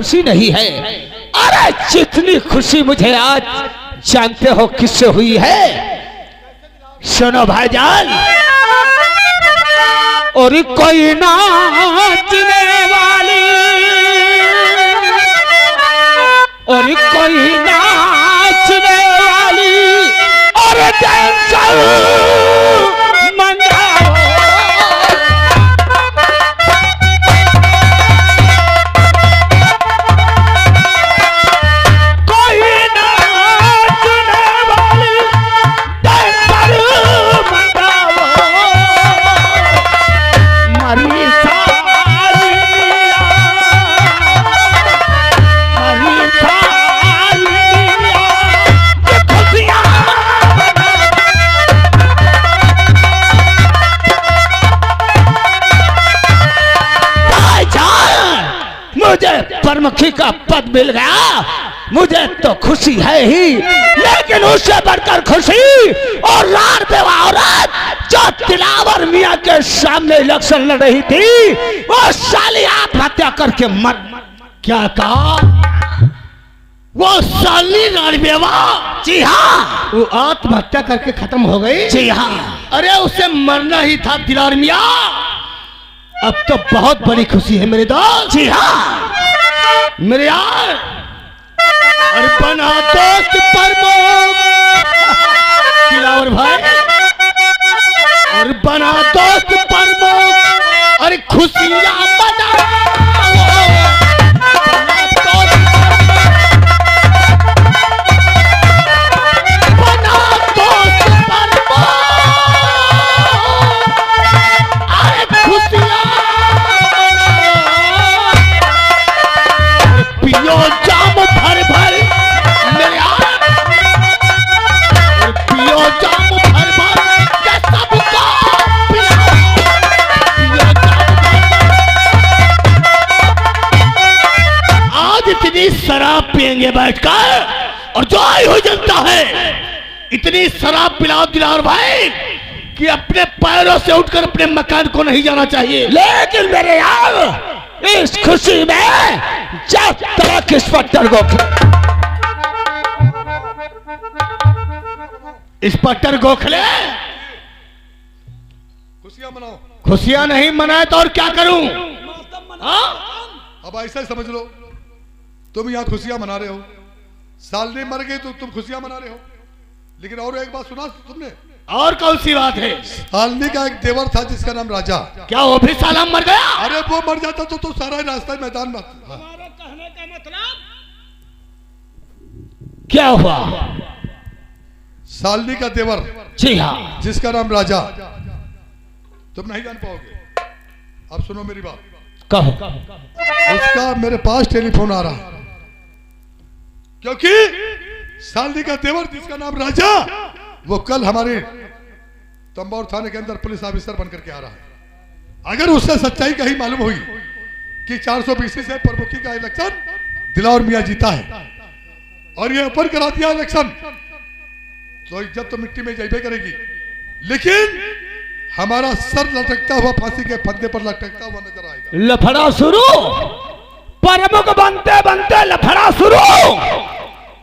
खुशी नहीं है। अरे जितनी खुशी मुझे आज जानते हो किससे हुई है? सुनो भाईजान, और कोई नाचने वाली और कोई नाचने वाली और डांसर मंगाओ। कोई नाचने वाली डांसर मंगाओ। मरी मुझे प्रमुखी का पद मिल गया, मुझे तो खुशी है ही, लेकिन उससे बढ़कर खुशी और लाड़ बेवा औरत जो दिलावर मियां के सामने इलेक्शन लड़ रही थी, वो साली आत्महत्या करके मर। क्या कहा? वो साली लाड़बेवा? जी हाँ, वो आत्महत्या करके खत्म हो गई? जी हाँ। अरे उसे मरना ही था दिलावर मियां। अब तो बहुत बड़ी खुशी है मेरे दोस्त। जी हाँ मेरे यार, अरे बना दोस्त प्रमुख दिलावर भाई, और बना दोस्त प्रमुख, अरे खुशियां मनाओ। जाम भर भर मेरे यार, और पियो जाम भर भर के सबको पिलाओ। पियो जाम भर भर। आज इतनी शराब पियेंगे बैठकर, और जो आई हुई जनता है इतनी शराब पिलाओ दिलावर भाई कि अपने पैरों से उठकर अपने मकान को नहीं जाना चाहिए। लेकिन मेरे यार, इस खुशी में जब तक इंस्पेक्टर गोखले खुशियां मनाओ। खुशियां नहीं मनाए तो और क्या करूं? अब ऐसा ही समझ लो, तुम यहाँ खुशियां मना रहे हो, सालनी मर गई तो तुम खुशियां मना रहे हो। लेकिन और एक बात सुना तुमने? और कौन सी बात है? सालनी का एक देवर था जिसका नाम राजा। क्या वो भी साला मर गया? अरे वो मर जाता तो सारा रास्ता मैदान में। हमारे कहने का मतलब क्या हुआ? सालनी का देवर, जी हाँ, जिसका नाम राजा, तुम नहीं जान पाओगे। अब सुनो मेरी बात। कहो। उसका मेरे पास टेलीफोन आ रहा, क्योंकि सालनी का देवर जिसका नाम राजा, वो कल हमारे तंबौर थाने के अंदर पुलिस ऑफिसर बनकर के आ रहा है। अगर उससे सच्चाई कहीं मालूम हुई कि 420 से प्रमुखी का इलेक्शन दिलावर मियां जीता है और ये ऊपर करा दिया इलेक्शन, तो इज्जत तो मिट्टी में जाइबे करेगी। लेकिन हमारा सर लटकता हुआ फांसी के फंदे पर लटकता हुआ नजर आएगा। लफड़ा शुरू, प्रमुख बनते बनते लफड़ा शुरू।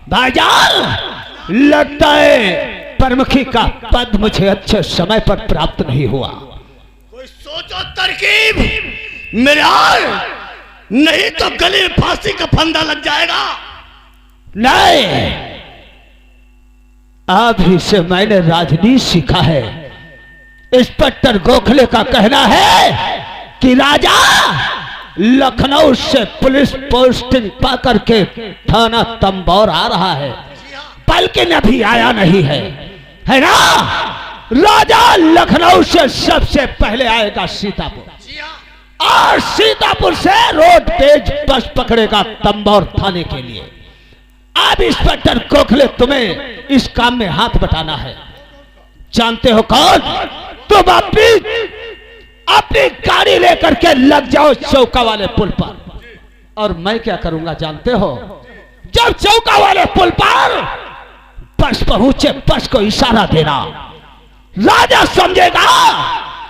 भाईजान, लगता है प्रमुखी का पद मुझे अच्छे समय पर प्राप्त नहीं हुआ। कोई सोचो तरकीब मेरे यार, नहीं तो गले में फांसी का फंदा लग जाएगा। नहीं, अभी से मैंने राजनीति सीखा है। इंस्पेक्टर गोखले का कहना है कि राजा लखनऊ से पुलिस पोस्टिंग पाकर के थाना तंबौर आ रहा है, बल्कि अभी आया नहीं है ना? राजा लखनऊ से सबसे पहले आएगा सीतापुर, और सीतापुर से रोड तेज बस पकड़ेगा तंबौर थाने के लिए। अब इंस्पेक्टर गोखले तुम्हें इस काम में हाथ बटाना है। जानते हो कौन? तुम अपनी गाड़ी लेकर के लग जाओ चौका वाले पुल पर, और मैं क्या करूंगा जानते हो? जब चौका वाले पुल पर बस पहुंचे, बस को इशारा देना, राजा समझेगा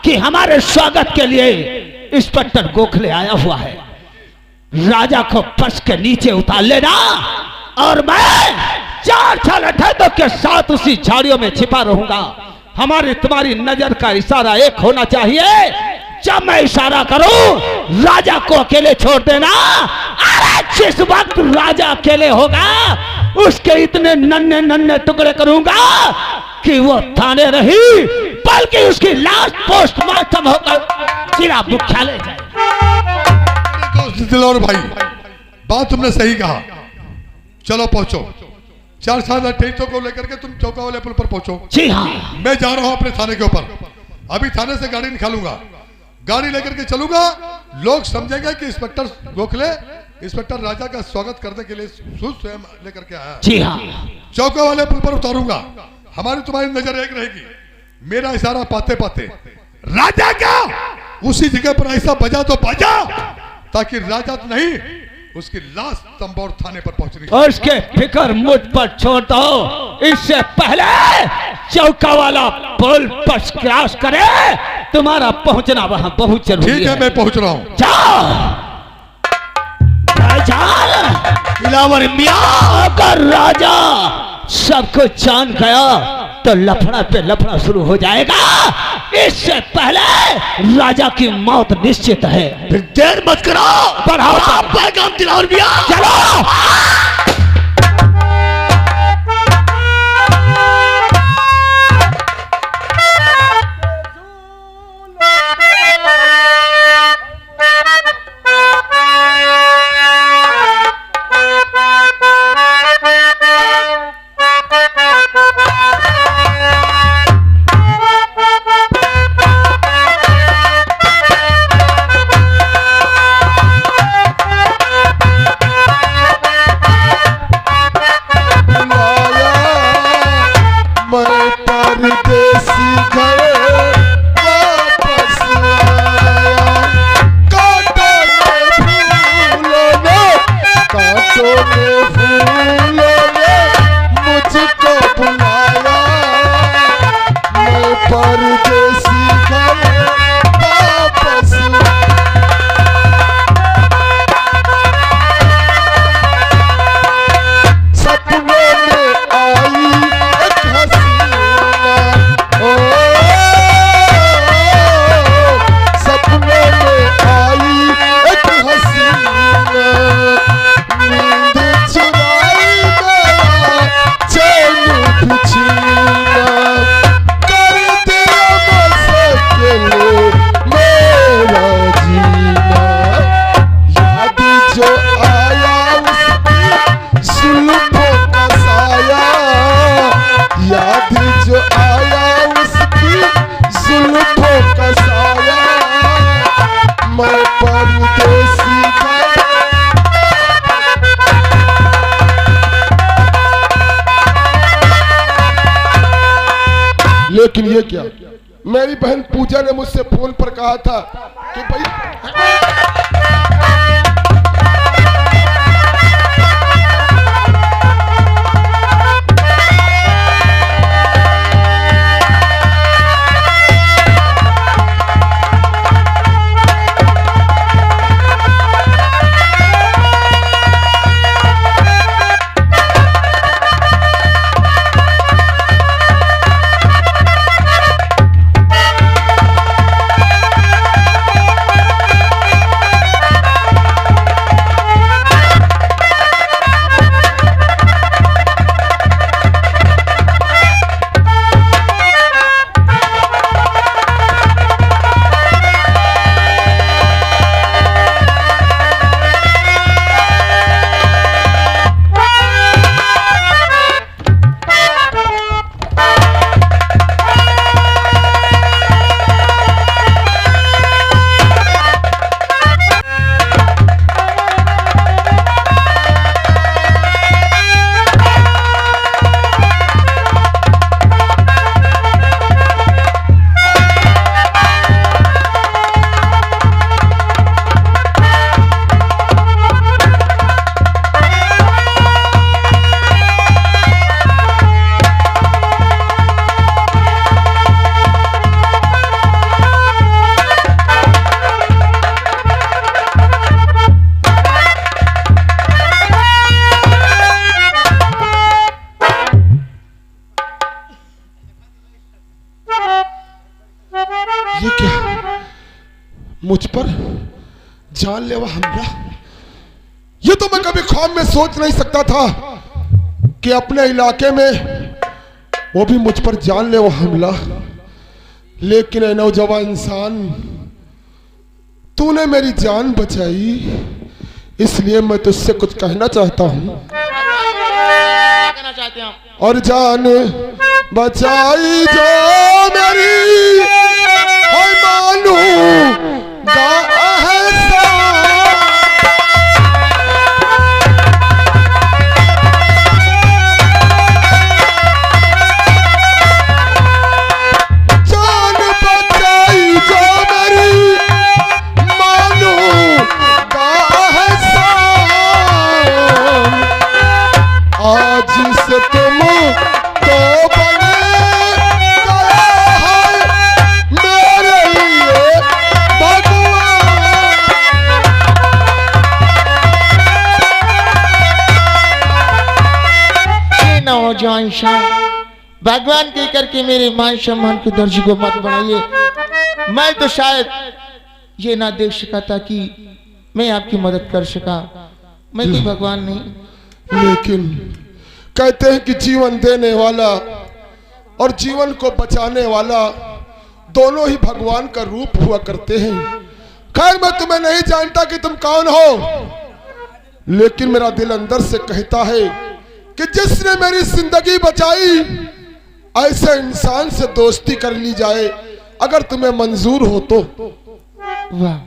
कि हमारे स्वागत के लिए इंस्पेक्टर गोखले आया हुआ है। राजा को पर्स के नीचे उतार लेना और मैं 4 साल अठैतों के साथ उसी झाड़ियों में छिपा रहूंगा। हमारी तुम्हारी नजर का इशारा एक होना चाहिए। जब मैं इशारा करूं राजा को अकेले छोड़ देना। अरे जिस वक्त राजा अकेले होगा उसके इतने नन्हे नन्हे टुकड़े करूंगा कि वो थाने रही बल्कि उसकी लाश पोस्टमार्टम होकर जिला मुख्यालय जाए। दिलौर भाई, बात तुमने सही कहा। चलो पहुंचो, 4 साल अठैतों को लेकर के तुम चौका वाले पुल पर पहुंचो। जी हाँ। मैं जा रहा हूं अपने थाने के ऊपर। अभी थाने से गाड़ी निकालूंगा, गाड़ी लेकर के चलूंगा। लोग समझेंगे कि इंस्पेक्टर गोखले इंस्पेक्टर राजा का स्वागत करने के लिए स्वयं लेकर के आया। जी हाँ। चौका वाले पुल पर उतारूंगा। हमारी तुम्हारी नजर एक रहेगी। मेरा इशारा पाते पाते राजा का उसी जगह पर ऐसा बजा तो बजा ताकि राजा तो नहीं उसकी लाश तंबौर थाने पर पहुंचनी। और उसके फिक्र मुझ पर छोड़ दो। इससे पहले चौका वाला पुल पर क्रॉस करे तुम्हारा पहुंचना वहां बहुत जरूरी है। ठीक है, मैं पहुंच रहा हूं। जाओ दिलावर मियां। अगर राजा सब कुछ जान गया तो लफड़ा पे लफड़ा शुरू हो जाएगा। इससे पहले राजा की मौत निश्चित है। फिर देर मत करो, बढ़ाओ पैगाम दिलावर मियां। चलो। लेकिन ये क्या, मेरी बहन पूजा ने मुझसे फोन पर कहा था कि भाई मुझ पर जानलेवा हमला। ये तो मैं कभी ख्वाब में सोच नहीं सकता था कि अपने इलाके में वो भी मुझ पर जानलेवा हमला। लेकिन ऐ नौजवान इंसान, तूने मेरी जान बचाई, इसलिए मैं तुझसे कुछ कहना चाहता हूँ। कहना चाहते हैं आप? और जान बचाई जो मेरी है मानू गा एहसान। जान बचाई जो मेरी मानू गा एहसान। आज से तुम तो बने गए हैं मेरे लिए भगवान। ये नौजवान शाह, भगवान के करके मेरे मान सम्मान के दर्जे को मत बढ़ाइए। मैं तो शायद ये ना देख सका था कि मैं आपकी मदद कर सका। मैं कोई भगवान नहीं। लेकिन कहते हैं कि जीवन देने वाला और जीवन को बचाने वाला दोनों ही भगवान का रूप हुआ करते हैं। खैर, मैं तुम्हें नहीं जानता कि तुम कौन हो, लेकिन मेरा दिल अंदर से कहता है कि जिसने मेरी जिंदगी बचाई, ऐसे इंसान से दोस्ती कर ली जाए, अगर तुम्हें मंजूर हो तो। वाह,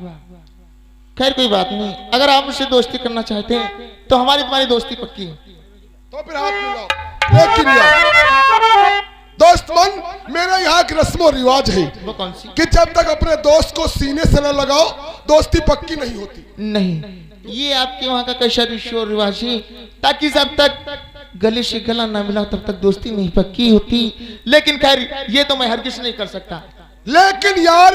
खैर कोई बात नहीं। अगर आप मुझसे दोस्ती करना चाहते हैं तो हमारी तुम्हारी दोस्ती पक्की है। तो फिर हाथ मिलाओ। लेकिन यार दोस्त मन, मेरा यहाँ की रस्म और रिवाज है वो कौन सी? कि जब तक अपने दोस्त को सीने से न लगाओ, दोस्ती पक्की नहीं होती। नहीं, ये आपके वहाँ का कैसा रिश्व रिवाज है, ताकि जब तक गले से गला ना मिला तब तक दोस्ती नहीं पक्की होती। लेकिन खैर, ये तो मैं हरगिज नहीं कर सकता। लेकिन यार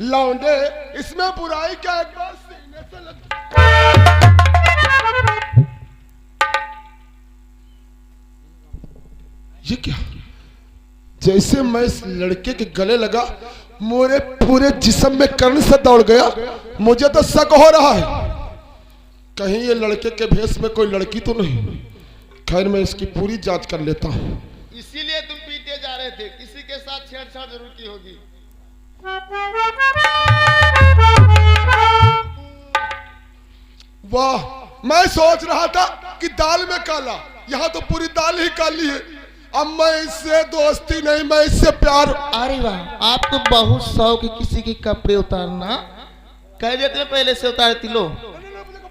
लौंडे, इसमें बुराई क्या? एक बार सीने से लग। ये क्या? जैसे मैं इस लड़के के गले लगा, मेरे पूरे जिस्म में कर्ण से दौड़ गया। मुझे तो शक हो रहा है कहीं ये लड़के के भेष में कोई लड़की तो नहीं। खैर, मैं इसकी पूरी जांच कर लेता हूँ। इसीलिए तुम पीटे जा रहे थे, किसी के साथ छेड़छाड़ जरूर की होगी। वाह, मैं सोच रहा था कि दाल में काला, यहाँ तो पूरी दाल ही काली है। अब मैं इससे दोस्ती नहीं, मैं इससे प्यार। अरे वाह, आपको बहुत शौक है किसी के कपड़े उतारना। कह देते हैं पहले से उतारती लो।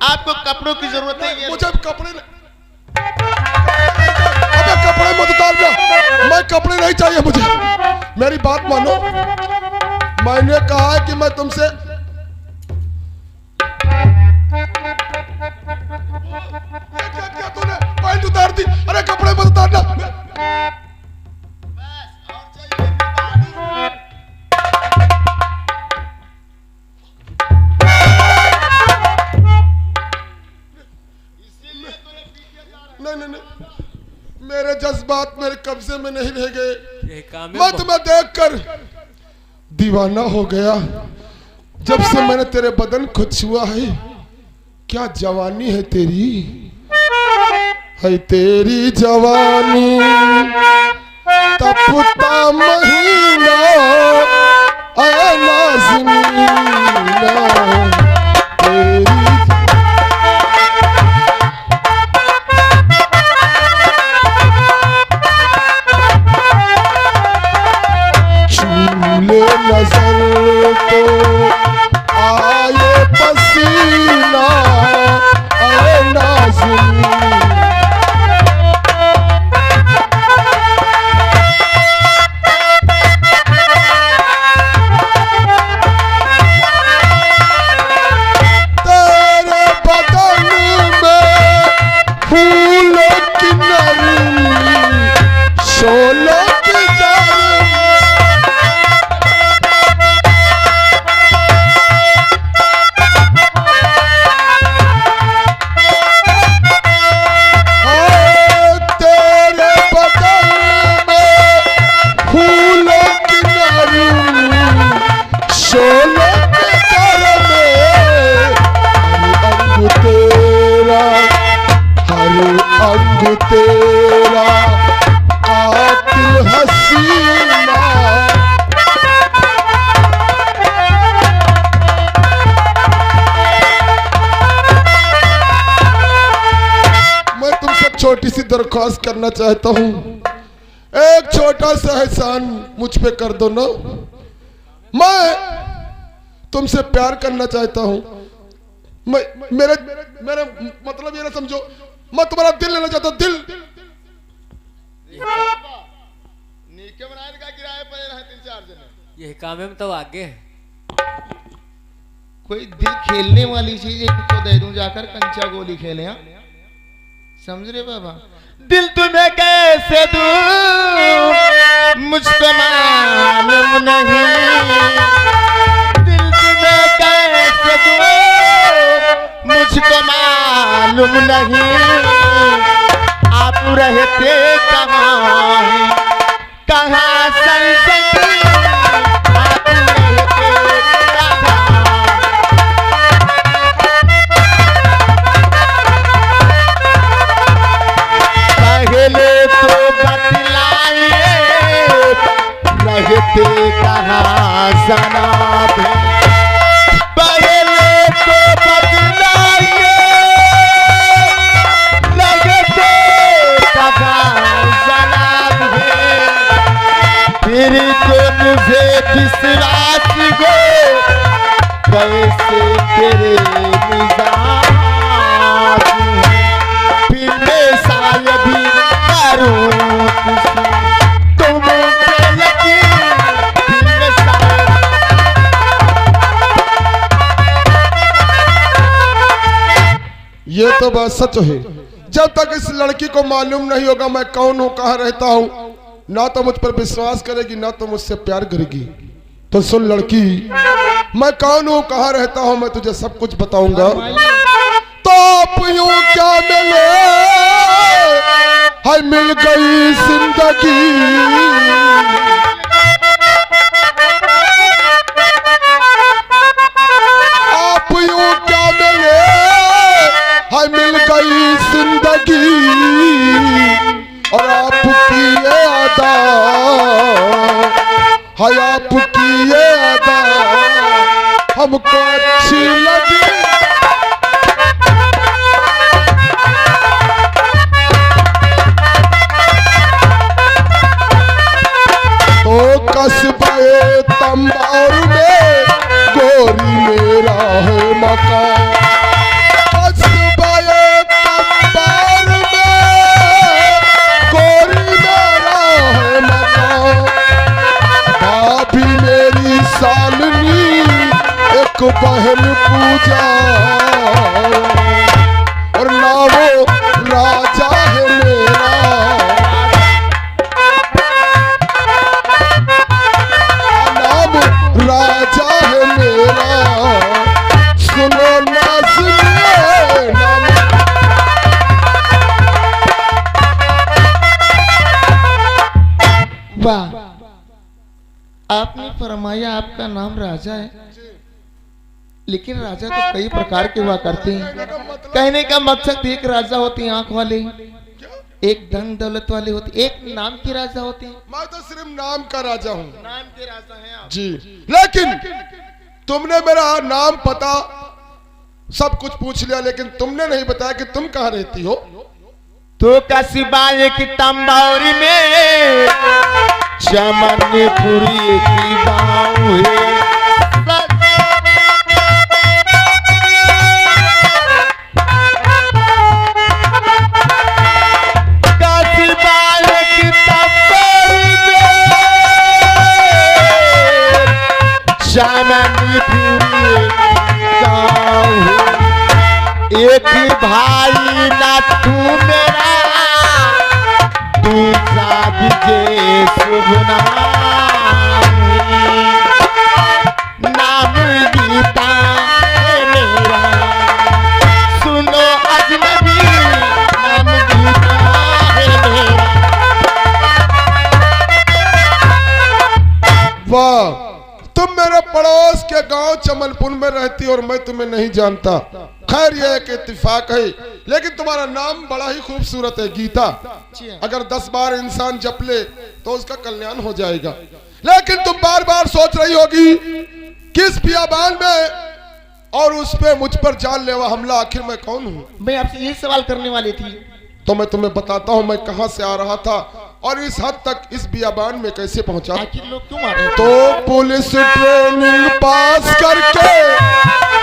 आपको कपड़ों की जरूरत है? मुझे कपड़े अबे कपड़े मत उतारना, मैं कपड़े नहीं चाहिए मुझे। मेरी बात मानो, मैंने कहा है कि मैं तुमसे क्या तूने पैंट उतार दी? अरे कपड़े मत उतारना। नहीं, मेरे जज्बात मेरे कब्जे में नहीं रह गए। मैं तुम्हें देखकर दीवाना हो गया। जब से मैंने तेरे बदन को छुआ है, क्या जवानी है तेरी, है तेरी जवानी। तपता महीना ऐ नाज़नीना, तेरी छूले नजर तो आए पसीना ऐ नाज़नीना। तेरा कातिल हसीना। मैं तुमसे छोटी सी दरख्वास्त करना चाहता हूँ, एक छोटा सा एहसान मुझ पे कर दो ना। मैं तुमसे प्यार करना चाहता हूँ। मैं मेरे मेरे मतलब ये ना समझो, मैं तुम्हारा दिल लेना चाहता हूँ। दिल नीचे बनाए का किराए पर रहे 3-4 जने। ये काम में तो आगे है। कोई दिल खेलने वाली चीज एक को दे दूं जाकर, कंचा गोली खेले। हाँ समझ रहे बाबा? दिल तुम्हें कैसे दूं मुझको मालूम नहीं, दिल तुम्हें कैसे दूं मुझको मालूम नहीं। आप रहते कहाँ हैं, कहाँ संसदी, आप रहते कहाँ। पहले तो बतलाइए रहते कहाँ जनाब, पहले तो बतलाइए रहते कहाँ जनाब है। फिर तो मुझे विश्वास हो कैसे तेरे मिजाज हैं, फिर मैं शायद ही करूं तुम पे यकीन, फिर मैं शायद। ये तो बात सच है। जब तक इस लड़की को मालूम नहीं होगा मैं कौन हूँ, कहाँ रहता हूँ, ना तो मुझ पर विश्वास करेगी ना तो मुझसे प्यार करेगी। तो सुन लड़की, मैं कौन हूँ, कहाँ रहता हूँ, मैं तुझे सब कुछ बताऊंगा। तो आप यूं क्या मिले, हाय मिल गई जिंदगी। आप यूं क्या मिले, हाय मिल गई जिंदगी। और आपकी ये अदा, हाय आपकी ये अदा हमको अच्छी लगी। तो कस्बे तंबार में गोरी मेरा है मकान, कस्बे तंबार में गोरी मेरा है मकान। भाभी मेरी सालनी एक बहन पूजा, और ना वो राजा है मेरा, नाम राजा है मेरा। सुनो ना सुनिए नाम। वाह, आपने फरमाया आपका नाम राजा है, लेकिन राजा तो कई प्रकार के हुआ करते हैं। कहने का मकसद एक राजा होते हैं आंख वाले, एक धन दौलत वाले होते, एक नाम के राजा होते हैं। मैं तो सिर्फ नाम का राजा हूँ। नाम के राजा हैं आप जी, लेकिन तुमने मेरा नाम पता सब कुछ पूछ लिया, लेकिन तुमने नहीं बताया कि तुम कहाँ रहती हो। तो कस्बा एक तंबौरी में चमनपुरी की गाँव है। एक भाई ना तू मेरा, दूसरा विजय शुभ नाम गीता है मेरा। सुनो अजनबी, नाम गीता है मेरा। वाह, तुम मेरे पड़ोस के गांव चमनपुर में रहती और मैं तुम्हें नहीं जानता। खैर यह एक इत्तेफाक है लेकिन तुम्हारा नाम बड़ा ही खूबसूरत है गीता। अगर 10 बार इंसान जप ले तो उसका कल्याण हो जाएगा। लेकिन तुम बार बार सोच रही होगी किस बियाबान में और उस पे मुझ पर जानलेवा हमला, आखिर मैं कौन हूँ? मैं आपसे यही सवाल करने वाली थी। तो मैं तुम्हें बताता हूँ मैं कहाँ से आ रहा था और इस हद तक इस बियाबान में कैसे पहुंचा। आखिर लोग क्यों मारे? तो पुलिस ट्रेनिंग पास करके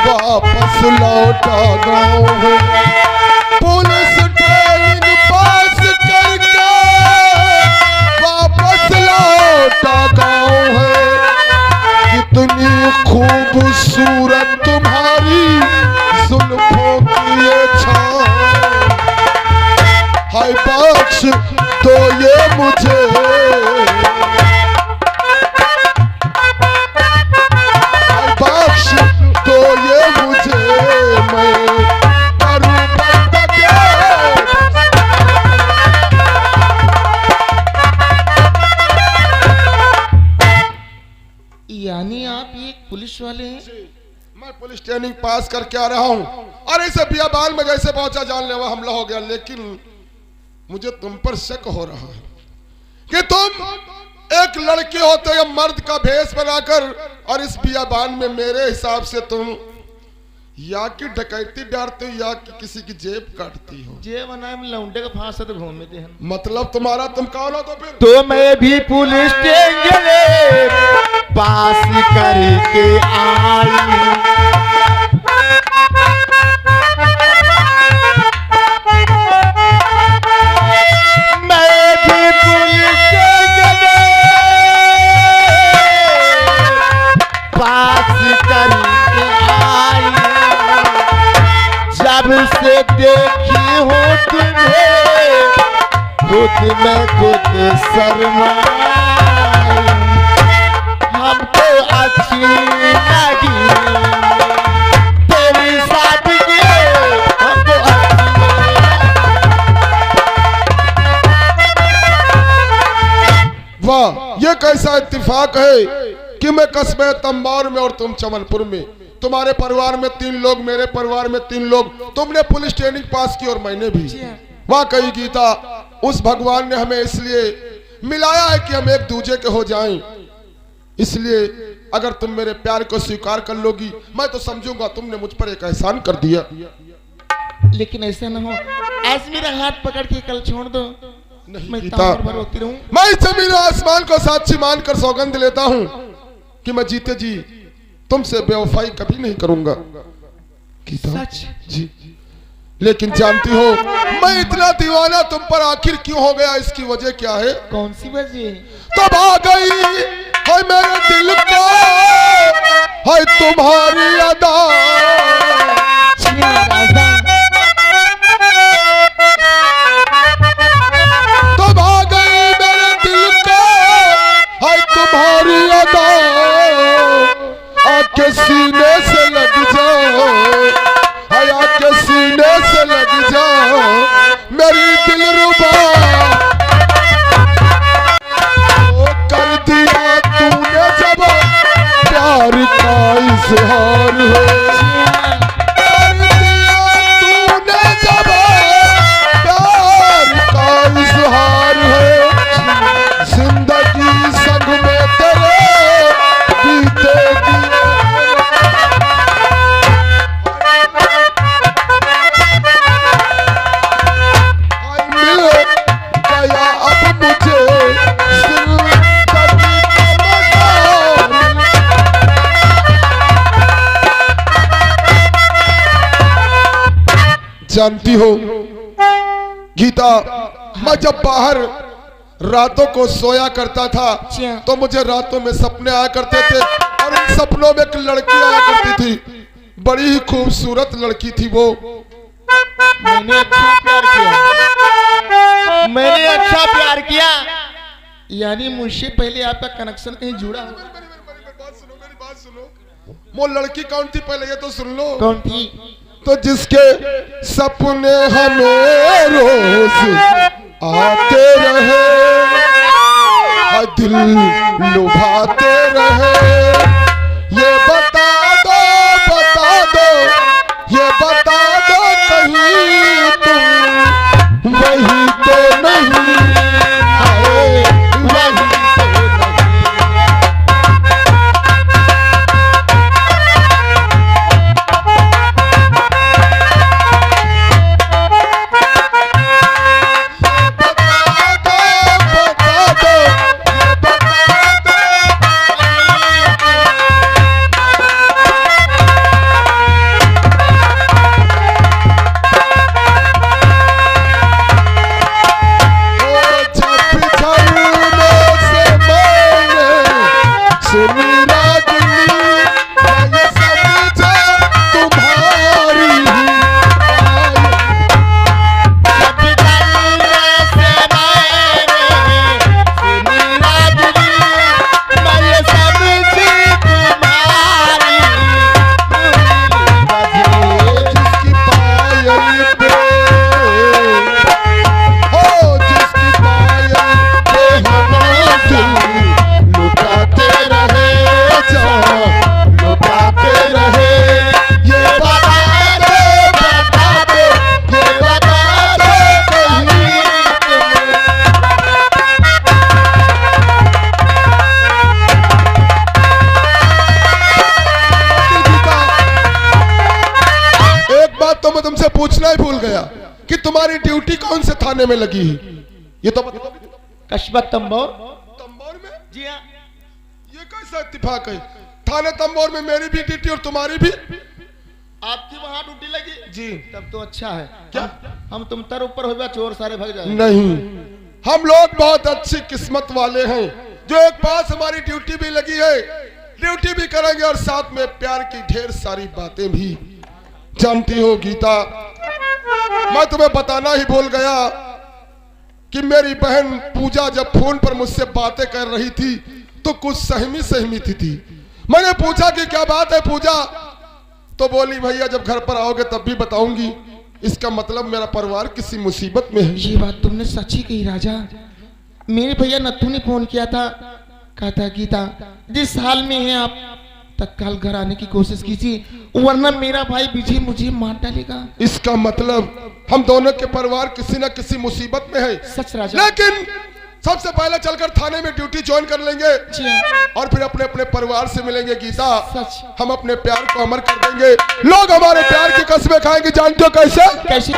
वापस लौटा गाँव है। पुलिस ट्रेनिंग पास करके वापस लौटा गाँव है। कितनी खूबसूरत तुम्हारी जुल्फों की ये छाँव, हाय बख्श तो ये मुझे, हाय बख्श तो ये मुझे, मैं करूं बंदा क्या? यानी आप एक पुलिस वाले हैं? मैं पुलिस ट्रेनिंग पास करके आ रहा हूँ और इसे बियाबान में जैसे पहुंचा जानलेवा हमला हो गया। लेकिन मुझे तुम पर शक हो रहा है कि तुम एक लड़की होते या मर्द का भेष बनाकर और इस बियाबान में मेरे हिसाब से तुम या कि डकैती डालते हो या कि किसी की जेब काटती हो। जेब बना में लौंडे का फांसा तो घूमते हैं। मतलब तुम्हारा तुम कौन हो? तो फिर तो मैं भी पुलिस स्टेशन पास करके आई। मैं भी पुलिस स्टेशन पास करके आई। जब से देखी हो तुम्हें खुद में खुद शर्माई। हमको अच्छी लगी तेरी सादगी, हमको वाह, ये कैसा इत्तेफाक है कि मैं कस्बे तंबार में और तुम चमनपुर में। तुम्हारे परिवार में 3 लोग, मेरे परिवार में 3 लोग। तुमने पुलिस ट्रेनिंग पास की और मैंने भी। वाह कही गीता, उस भगवान ने हमें इसलिए मिलाया है कि हम एक दूजे के हो जाएं। इसलिए अगर तुम मेरे प्यार को स्वीकार कर लोगी मैं तो समझूंगा तुमने मुझ पर एक एहसान कर दिया। लेकिन ऐसा ना हो, आज मेरा हाथ पकड़ के कल छोड़ दो। नहीं मैं गीता, तार भर होती रहूं। मैं जमीन आसमान को साक्षी मानकर सौगंध लेता हूं कि मैं जीते जी तुमसे बेवफाई कभी नहीं करूंगा गीता। सच? जी। लेकिन जानती हो मैं इतना दीवाना तुम पर आखिर क्यों हो गया? इसकी वजह क्या है? कौन सी वजह? तब आ गई है मेरे दिल को है तुम्हारी अदा। तब आ गई मेरे दिल को है तुम्हारी अदा। आके सीने से लग जाओ, आके सीने से लग जाओ मेरी दिलरुबा। कर दिया तूने जब प्यार का इजहार है। कर दिया तूने जब प्यार का इजहार है। जिंदगी संग में तेरे बीतेगी। जानती हो गीता, मैं जब बाहर रातों को सोया करता था तो मुझे रातों में सपने आया करते थे और इन सपनों में एक लड़की आया करती थी। बड़ी ही खूबसूरत लड़की थी वो। मैंने अच्छा प्यार किया, मैंने अच्छा प्यार किया। यानी मुझसे पहले आपका कनेक्शन कहीं जुड़ा हो। मेरी बात सुनो। वो लड़की कौन थी पहले ये तो सुन लो। कौन थी? तो जिसके सपने हमें रोज आते रहे, दिल लुभाते रहे। ये बता दो, ये बता दो कहीं तुमसे पूछना ही भूल गया कि तुम्हारी ड्यूटी कौन से थाने में लगी है, ये तो बता। कस्बा तंबोर। तंबोर में? जी हाँ। ये कैसा इत्तेफाक है? थाने तंबोर में मेरी भी ड्यूटी और तुम्हारी भी। आपकी वहां ड्यूटी लगी जी। तब तो अच्छा है। क्या? हम तुम तर ऊपर हो गया, चोर सारे भाग जाए। नहीं, हम लोग बहुत अच्छी किस्मत वाले हैं जो एक पास हमारी ड्यूटी भी लगी है, ड्यूटी भी करेंगे और साथ में प्यार की ढेर सारी बातें भी। जानती हो गीता, मैं तुम्हें बताना ही भूल गया कि मेरी बहन पूजा जब फोन पर मुझसे बातें कर रही थी तो कुछ सहमी थी। मैंने पूछा कि क्या बात है पूजा, तो बोली भैया जब घर पर आओगे तब भी बताऊंगी। इसका मतलब मेरा परिवार किसी मुसीबत में है। ये बात तुमने सच्ची कही राजा। मेरे भैया नथु ने फोन किया था, कहा था गीता जिस हाल में है आप तत्काल घर आने की कोशिश कीजिए, वरना मेरा भाई विजय मुझे मार डालेगा। इसका मतलब हम दोनों के परिवार किसी न किसी मुसीबत में है। सच राजा। लेकिन सबसे पहले चलकर थाने में ड्यूटी ज्वाइन कर लेंगे जी हाँ। और फिर अपने अपने परिवार से मिलेंगे गीता। सच। हम अपने प्यार को अमर कर देंगे, लोग हमारे प्यार की कसमें खाएंगे। जानते हो कैसे? कैसे?